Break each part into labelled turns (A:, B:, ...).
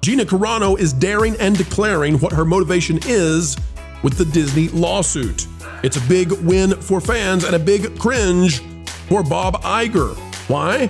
A: Gina Carano is daring and declaring what her motivation is with the Disney lawsuit. It's a big win for fans and a big cringe for Bob Iger. Why?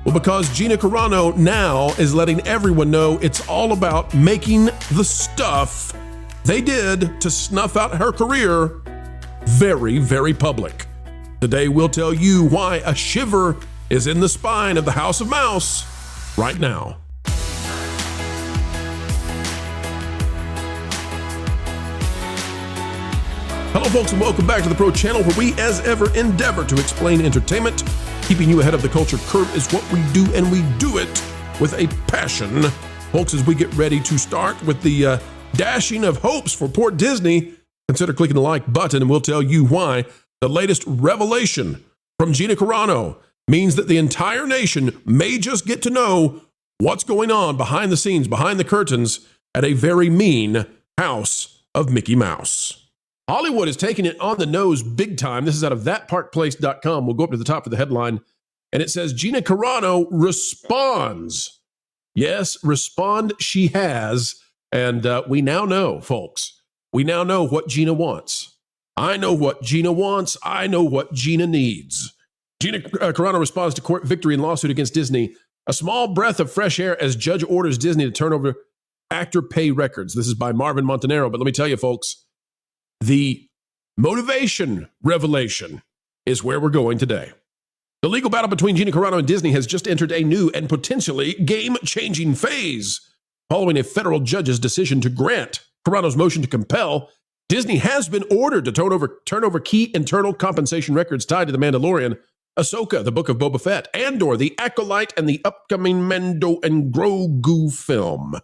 A: Well, because Gina Carano now is letting everyone know it's all about making the stuff they did to snuff out her career very, very public. Today, we'll tell you why a shiver is in the spine of the House of Mouse right now. Hello, folks, and welcome back to the Pro Channel, where we, as ever, endeavor to explain entertainment. Keeping you ahead of the culture curve is what we do, and we do it with a passion. Folks, as we get ready to start with the dashing of hopes for poor Disney, consider clicking the like button, and we'll tell you why the latest revelation from Gina Carano means that the entire nation may just get to know what's going on behind the scenes, behind the curtains, at a very mean House of Mickey Mouse. Hollywood is taking it on the nose big time. This is out of thatparkplace.com. We'll go up to the top of the headline, and it says, Gina Carano responds. Yes, respond she has. And we now know, folks, we now know what Gina wants. I know what Gina wants. I know what Gina needs. Gina Carano responds to court victory in lawsuit against Disney. A small breath of fresh air as judge orders Disney to turn over actor pay records. This is by Marvin Montanaro. But let me tell you, folks, the motivation revelation is where we're going today. The legal battle between Gina Carano and Disney has just entered a new and potentially game-changing phase. Following a federal judge's decision to grant Carano's motion to compel, Disney has been ordered to turn over key internal compensation records tied to The Mandalorian, Ahsoka, The Book of Boba Fett, Andor, The Acolyte, and the upcoming Mando and Grogu film.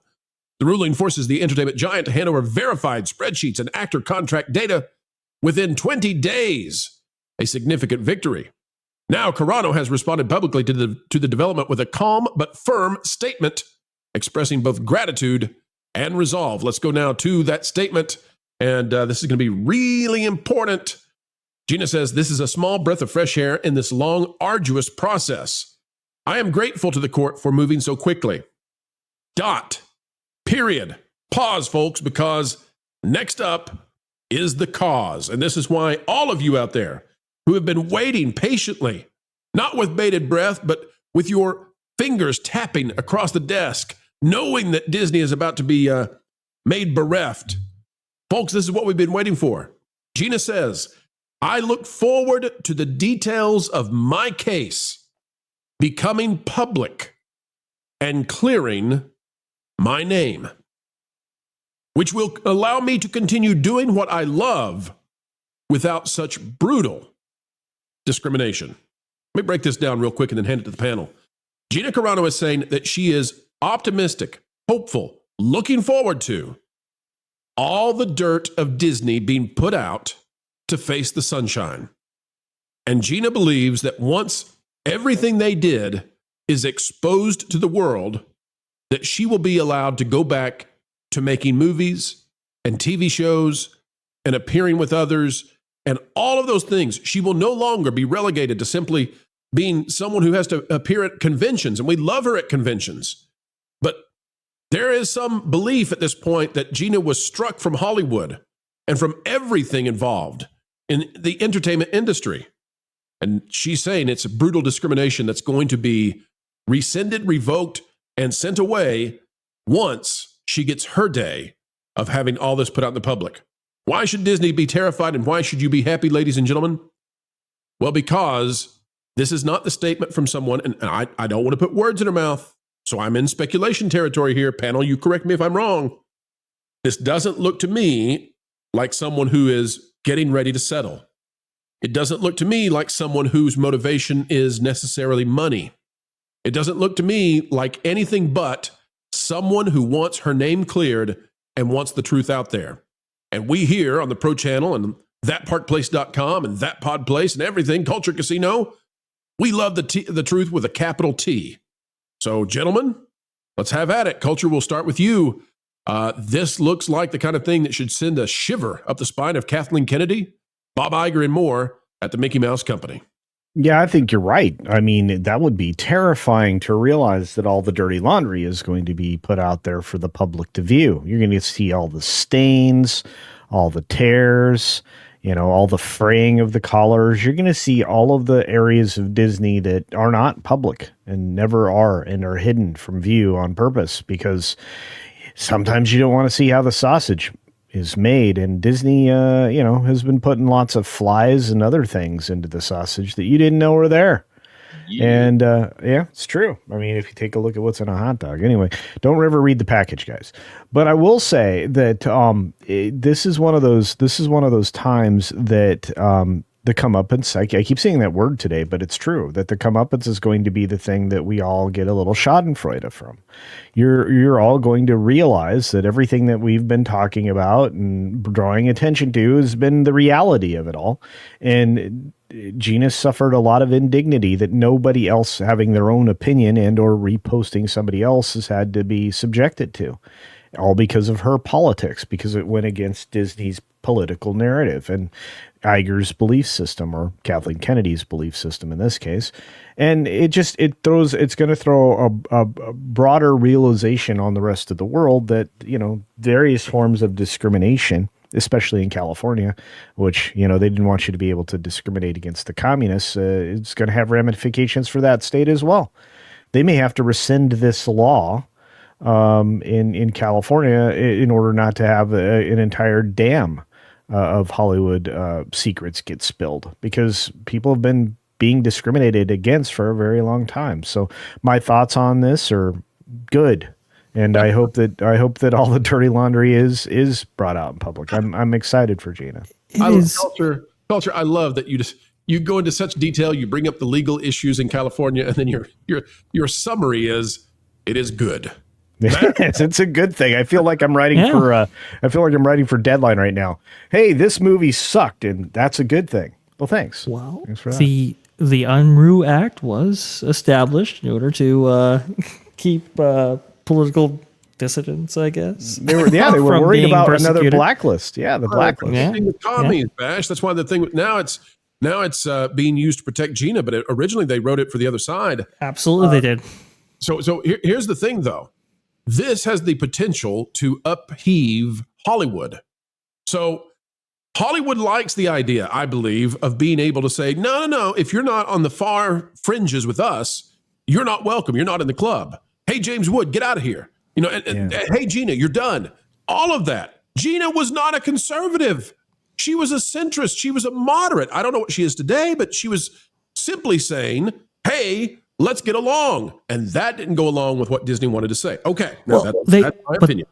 A: The ruling forces the entertainment giant to hand over verified spreadsheets and actor contract data within 20 days, a significant victory. Now, Carano has responded publicly to the development with a calm but firm statement expressing both gratitude and resolve. Let's go now to that statement, and this is going to be really important. Gina says, this is a small breath of fresh air in this long, arduous process. I am grateful to the court for moving so quickly. Period. Pause, folks, because next up is the cause. And this is why all of you out there who have been waiting patiently, not with bated breath, but with your fingers tapping across the desk, knowing that Disney is about to be made bereft. Folks, this is what we've been waiting for. Gina says, I look forward to the details of my case becoming public and clearing my name, which will allow me to continue doing what I love without such brutal discrimination. Let me break this down real quick and then hand it to the panel. Gina Carano is saying that she is optimistic, hopeful, looking forward to all the dirt of Disney being put out to face the sunshine. And Gina believes that once everything they did is exposed to the world, that she will be allowed to go back to making movies and TV shows and appearing with others and all of those things. She will no longer be relegated to simply being someone who has to appear at conventions, and we love her at conventions. But there is some belief at this point that Gina was struck from Hollywood and from everything involved in the entertainment industry. And she's saying it's brutal discrimination that's going to be rescinded, revoked, and sent away once she gets her day of having all this put out in the public. Why should Disney be terrified, and why should you be happy, ladies and gentlemen? Well, because this is not the statement from someone, and I don't want to put words in her mouth, so I'm in speculation territory here. Panel, you correct me if I'm wrong. This doesn't look to me like someone who is getting ready to settle. It doesn't look to me like someone whose motivation is necessarily money. It doesn't look to me like anything but someone who wants her name cleared and wants the truth out there. And we here on the Pro Channel and thatparkplace.com and That Pod Place and everything, Culture Casino, we love the truth with a capital T. So, gentlemen, let's have at it. Culture, will start with you. This looks like the kind of thing that should send a shiver up the spine of Kathleen Kennedy, Bob Iger, and more at the Mickey Mouse Company.
B: Yeah, I think you're right. I mean, that would be terrifying to realize that all the dirty laundry is going to be put out there for the public to view. You're going to see all the stains, all the tears, all the fraying of the collars. You're going to see all of the areas of Disney that are not public and never are and are hidden from view on purpose because sometimes you don't want to see how the sausage is made, and Disney, has been putting lots of flies and other things into the sausage that you didn't know were there. Yeah. And it's true. I mean, if you take a look at what's in a hot dog, anyway, don't ever read the package, guys. But I will say that this is one of those times that the comeuppance. I keep saying that word today, but it's true that the comeuppance is going to be the thing that we all get a little Schadenfreude from. You're all going to realize that everything that we've been talking about and drawing attention to has been the reality of it all. And Gina suffered a lot of indignity that nobody else having their own opinion and or reposting somebody else has had to be subjected to, all because of her politics, because it went against Disney's political narrative and Iger's belief system, or Kathleen Kennedy's belief system in this case. And it's going to throw a broader realization on the rest of the world that, various forms of discrimination, especially in California, which, they didn't want you to be able to discriminate against the communists. It's going to have ramifications for that state as well. They may have to rescind this law in California in order not to have an entire dam of Hollywood secrets get spilled, because people have been being discriminated against for a very long time. So my thoughts on this are good. And I hope that all the dirty laundry is brought out in public. I'm excited for Gina.
A: Culture. I love that you go into such detail. You bring up the legal issues in California, and then your summary is it is good.
B: It's a good thing. I feel like I'm writing for Deadline right now. Hey, this movie sucked, and that's a good thing. Well, thanks.
C: Well,
B: thanks for that.
C: The Unruh Act was established in order to keep political dissidents, I guess.
B: They were worried about another blacklist. Yeah, the blacklist.
A: Yeah. The commies, Vash. That's why the thing now it's being used to protect Gina, but originally they wrote it for the other side.
C: Absolutely, they did.
A: So here's the thing, though. This has the potential to upheave Hollywood. So Hollywood likes the idea, I believe, of being able to say, no, if you're not on the far fringes with us, you're not welcome. You're not in the club. Hey, James Wood, get out of here. And hey, Gina, you're done. All of that. Gina was not a conservative. She was a centrist. She was a moderate. I don't know what she is today, but she was simply saying, hey, let's get along. And that didn't go along with what Disney wanted to say. Okay. That's my opinion.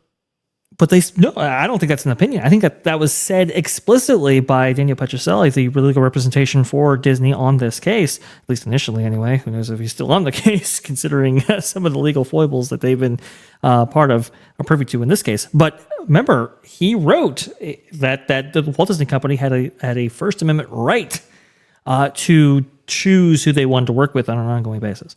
C: But I don't think that's an opinion. I think that was said explicitly by Daniel Petrocelli, the legal representation for Disney on this case, at least initially anyway. Who knows if he's still on the case, considering some of the legal foibles that they've been part of or privy to in this case. But remember, he wrote that the Walt Disney Company had a First Amendment right to choose who they wanted to work with on an ongoing basis.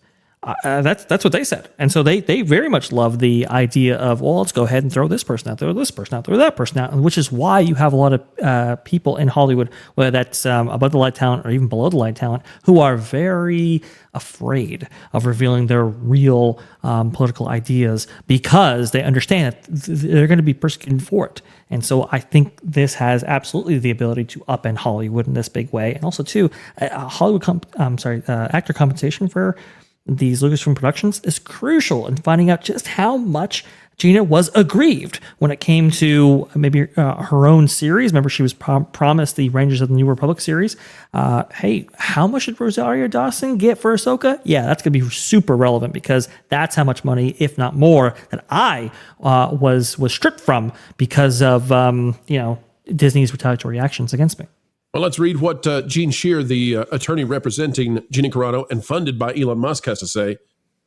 C: That's what they said. And so they very much love the idea of, well, let's go ahead and throw this person out, throw this person out, throw that person out, which is why you have a lot of people in Hollywood, whether that's above the light talent or even below the light talent, who are very afraid of revealing their real political ideas because they understand that they're going to be persecuted for it. And so I think this has absolutely the ability to upend Hollywood in this big way. And also, too, actor compensation for these Lucasfilm productions is crucial in finding out just how much Gina was aggrieved when it came to maybe her own series. Remember, she was promised the Rangers of the New Republic series. Hey, how much did Rosario Dawson get for Ahsoka? Yeah, that's going to be super relevant because that's how much money, if not more, that I was stripped from because of Disney's retaliatory actions against me.
A: Well, let's read what Gene Shear, the attorney representing Gina Carano and funded by Elon Musk, has to say. It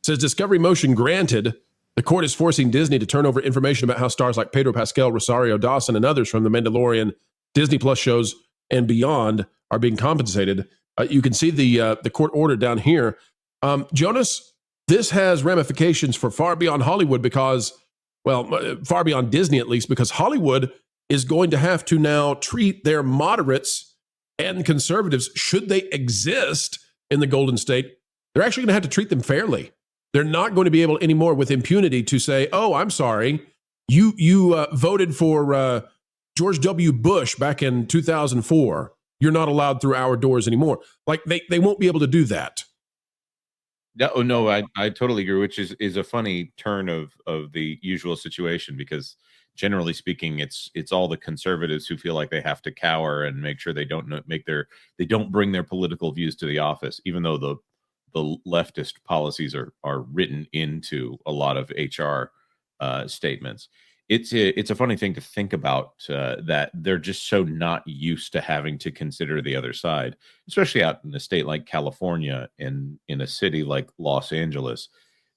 A: says, Discovery motion granted. The court is forcing Disney to turn over information about how stars like Pedro Pascal, Rosario Dawson, and others from the Mandalorian, Disney Plus shows, and beyond are being compensated. You can see the court order down here. Jonas, this has ramifications for far beyond Hollywood because, far beyond Disney at least, because Hollywood is going to have to now treat their moderates and conservatives, should they exist, in the Golden State, they're actually going to have to treat them fairly. They're not going to be able anymore with impunity to say, "Oh, I'm sorry, you voted for George W. Bush back in 2004. You're not allowed through our doors anymore." Like they won't be able to do that.
D: No, I totally agree, which is a funny turn of the usual situation, because generally speaking, it's all the conservatives who feel like they have to cower and make sure they don't bring their political views to the office, even though the leftist policies are written into a lot of HR statements. It's a funny thing to think about, that they're just so not used to having to consider the other side, especially out in a state like California and in a city like Los Angeles.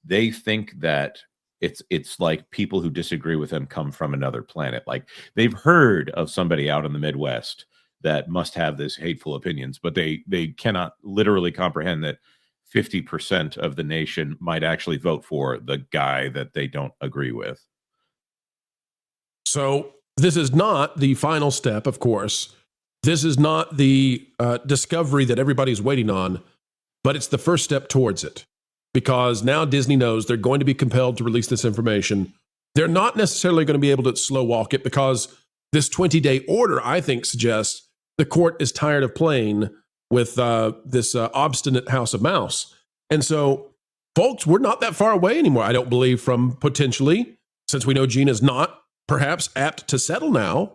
D: They think that it's like people who disagree with them come from another planet. Like they've heard of somebody out in the Midwest that must have this hateful opinions, but they cannot literally comprehend that 50% of the nation might actually vote for the guy that they don't agree with.
A: So this is not the final step, of course. This is not the discovery that everybody's waiting on, but it's the first step towards it. Because now Disney knows they're going to be compelled to release this information. They're not necessarily going to be able to slow walk it, because this 20-day order, I think, suggests the court is tired of playing with this obstinate House of Mouse. And so, folks, we're not that far away anymore, I don't believe, from potentially, since we know Gina's not perhaps apt to settle now,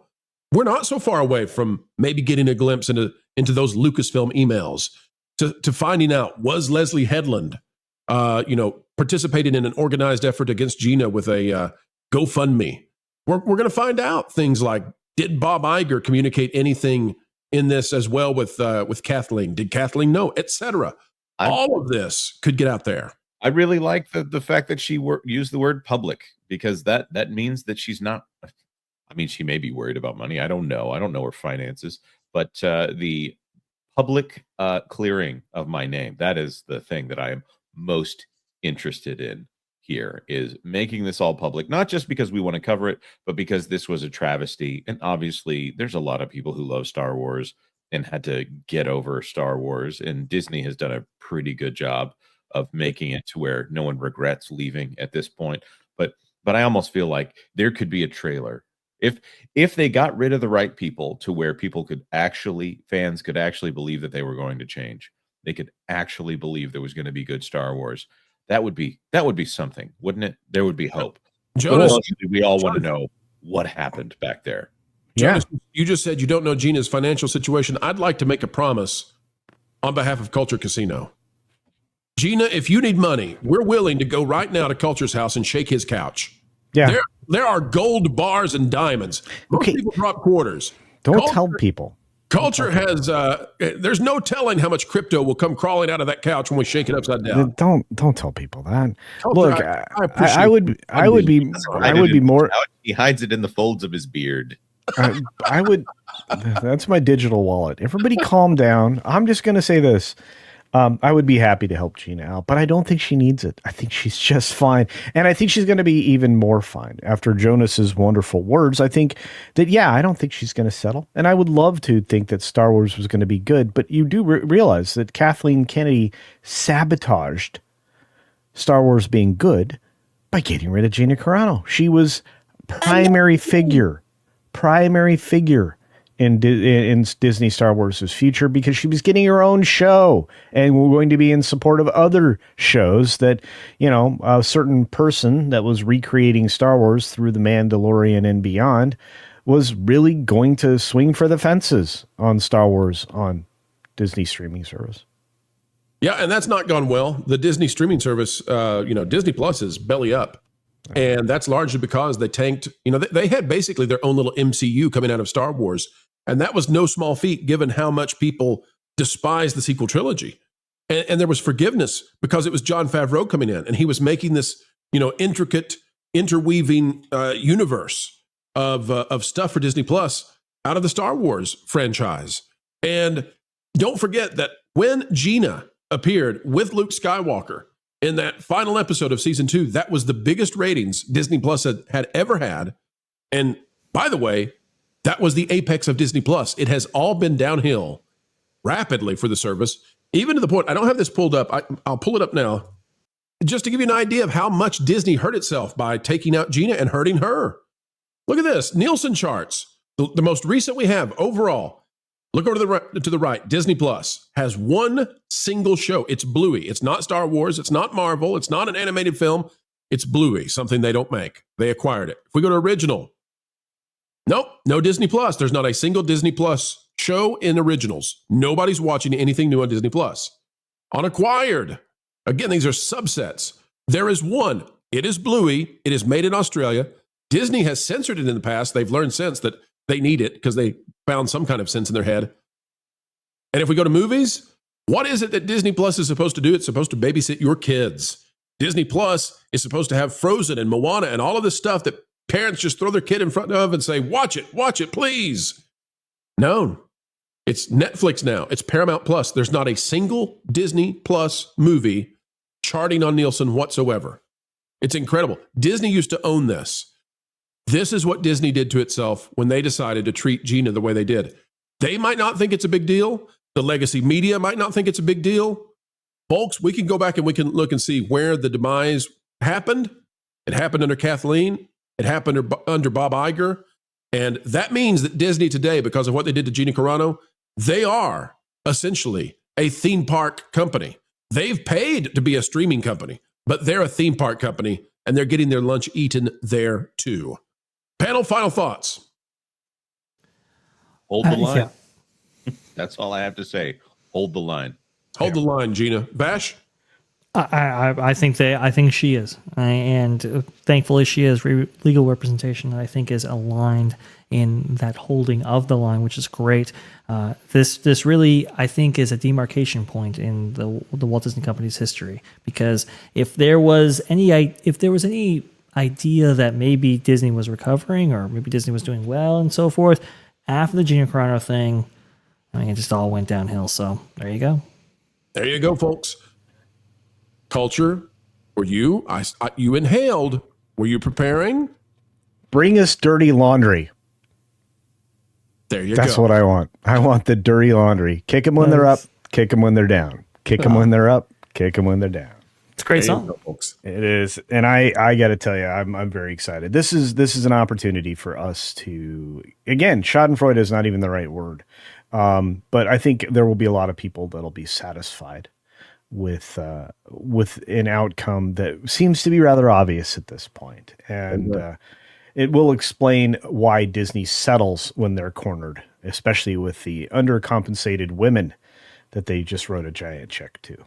A: we're not so far away from maybe getting a glimpse into those Lucasfilm emails, to finding out, was Leslie Headland participating in an organized effort against Gina with a GoFundMe. We're going to find out things like, did Bob Iger communicate anything in this as well with Kathleen? Did Kathleen know, etc.? All of this could get out there.
D: I really like the fact that she used the word public, because that means that she's not. I mean, she may be worried about money. I don't know. I don't know her finances, but the public clearing of my name, that is the thing that I am most interested in here, is making this all public, not just because we want to cover it, but because this was a travesty. And obviously there's a lot of people who love Star Wars and had to get over Star Wars, and Disney has done a pretty good job of making it to where no one regrets leaving at this point. But I almost feel like there could be a trailer if they got rid of the right people, to where fans could actually believe that they were going to change. They could actually believe there was going to be good Star Wars. That would be something, wouldn't it? There would be hope.
A: Jonas,
D: we all want to know what happened back there.
A: Jonas, you just said you don't know Gina's financial situation. I'd like to make a promise on behalf of Culture Casino. Gina, if you need money, we're willing to go right now to Culture's house and shake his couch.
B: Yeah.
A: There are gold bars and diamonds. Most people drop quarters.
B: Don't tell people.
A: Culture has, there's no telling how much crypto will come crawling out of that couch when we shake it upside down.
B: Don't tell people that.
A: Culture,
B: Look,
A: I
B: would be more.
D: He hides it in the folds of his beard.
B: I would. That's my digital wallet. Everybody calm down. I'm just going to say this. I would be happy to help Gina out, but I don't think she needs it. I think she's just fine. And I think she's going to be even more fine after Jonas's wonderful words. I think that, I don't think she's going to settle. And I would love to think that Star Wars was going to be good, but you do realize that Kathleen Kennedy sabotaged Star Wars being good by getting rid of Gina Carano. She was primary figure in Disney Star Wars' future, because she was getting her own show, and we're going to be in support of other shows that, a certain person that was recreating Star Wars through The Mandalorian and beyond was really going to swing for the fences on Star Wars on Disney streaming service.
A: Yeah, and that's not gone well. The Disney streaming service, Disney Plus is belly up. And that's largely because they tanked, they had basically their own little MCU coming out of Star Wars. And that was no small feat, given how much people despise the sequel trilogy. And there was forgiveness because it was Jon Favreau coming in, and he was making this, intricate, interweaving universe of stuff for Disney Plus out of the Star Wars franchise. And don't forget that when Gina appeared with Luke Skywalker in that final episode of season 2, that was the biggest ratings Disney Plus had ever had. And by the way, that was the apex of Disney Plus. It has all been downhill rapidly for the service. Even to the point, I don't have this pulled up. I'll pull it up now. Just to give you an idea of how much Disney hurt itself by taking out Gina and hurting her. Look at this. Nielsen charts. The most recent we have overall. Look over to the right. Disney Plus has one single show. It's Bluey. It's not Star Wars. It's not Marvel. It's not an animated film. It's Bluey, something they don't make. They acquired it. If we go to original, nope, no Disney Plus. There's not a single Disney Plus show in originals. Nobody's watching anything new on Disney Plus. On acquired, again, these are subsets. There is one. It is Bluey. It is made in Australia. Disney has censored it in the past. They've learned since that they need it because they found some kind of sense in their head. And if we go to movies, what is it that Disney Plus is supposed to do? It's supposed to babysit your kids. Disney Plus is supposed to have Frozen and Moana and all of this stuff that parents just throw their kid in front of and say, watch it, please. No, it's Netflix now. It's Paramount Plus. There's not a single Disney Plus movie charting on Nielsen whatsoever. It's incredible. Disney used to own this. This is what Disney did to itself when they decided to treat Gina the way they did. They might not think it's a big deal. The legacy media might not think it's a big deal. Folks, we can go back and we can look and see where the demise happened. It happened under Kathleen. It happened under Bob Iger. And that means that Disney today, because of what they did to Gina Carano, they are essentially a theme park company. They've paid to be a streaming company, but they're a theme park company, and they're getting their lunch eaten there too. Panel, final thoughts.
D: Hold the line.
C: Yeah.
D: That's all I have to say. Hold the line.
A: Hold the line, Gina. Vash?
C: I think she is, and thankfully she is legal representation that I think is aligned in that holding of the line, which is great. This really, I think, is a demarcation point in the Walt Disney Company's history, because if there was any idea that maybe Disney was recovering or maybe Disney was doing well and so forth, after the Gina Carano thing, I mean, it just all went downhill. So there you go.
A: There you go, folks. Culture, were you? You inhaled. Were you preparing?
B: Bring us dirty laundry.
A: There you go.
B: That's what I want. I want the dirty laundry. Kick them when they're up, kick them when they're down. Kick them when they're up, kick them when they're down.
C: It's a great
A: There you
C: song.
A: go, folks.
B: It is, and I got to tell you, I'm very excited. This is an opportunity for us to, again, Schadenfreude is not even the right word, but I think there will be a lot of people that'll be satisfied with an outcome that seems to be rather obvious at this point, and it will explain why Disney settles when they're cornered, especially with the undercompensated women that they just wrote a giant check to.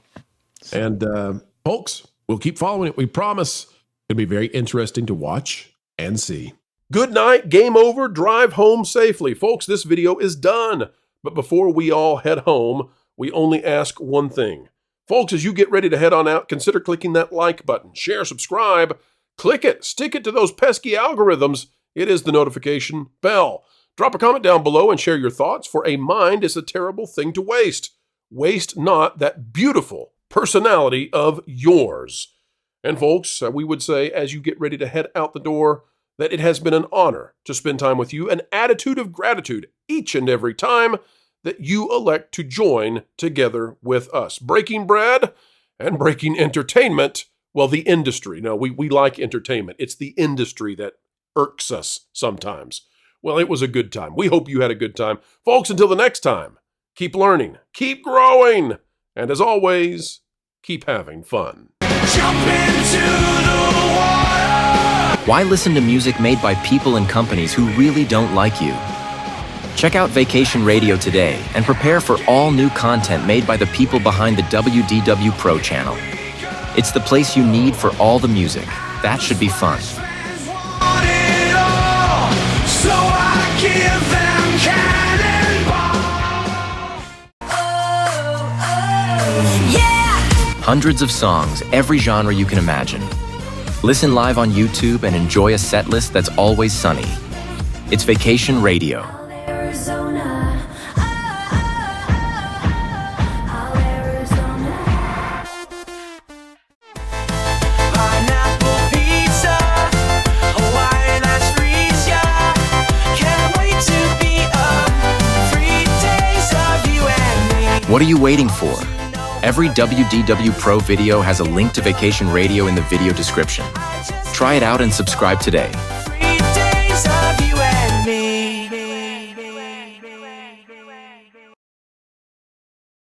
A: And folks, we'll keep following it. We promise it'll be very interesting to watch and see. Good night. Game over. Drive home safely. Folks, this video is done. But before we all head home, we only ask one thing. Folks, as you get ready to head on out, consider clicking that like button. Share, subscribe. Click it. Stick it to those pesky algorithms. It is the notification bell. Drop a comment down below and share your thoughts, for a mind is a terrible thing to waste. Waste not that beautiful personality of yours. And folks, we would say, as you get ready to head out the door, that it has been an honor to spend time with you, an attitude of gratitude each and every time that you elect to join together with us. Breaking bread and breaking entertainment, well, the industry. No, we like entertainment. It's the industry that irks us sometimes. Well, it was a good time. We hope you had a good time. Folks, until the next time, keep learning, keep growing, and as always, keep having fun.
E: Jump into the water!
F: Why listen to music made by people and companies who really don't like you? Check out Vacation Radio today and prepare for all new content made by the people behind the WDW Pro Channel. It's the place you need for all the music. That should be fun.
E: Want it all, so I give them cannonball. Yeah!
F: Hundreds of songs, every genre you can imagine. Listen live on YouTube and enjoy a set list that's always sunny. It's Vacation Radio.
E: Arizona. Pineapple pizza, Hawaiian ice freeze, yeah. Can't wait to be up 3 days of you and me.
F: What are you waiting for? Every WDW Pro video has a link to Vacation Radio in the video description. Try it out and subscribe today.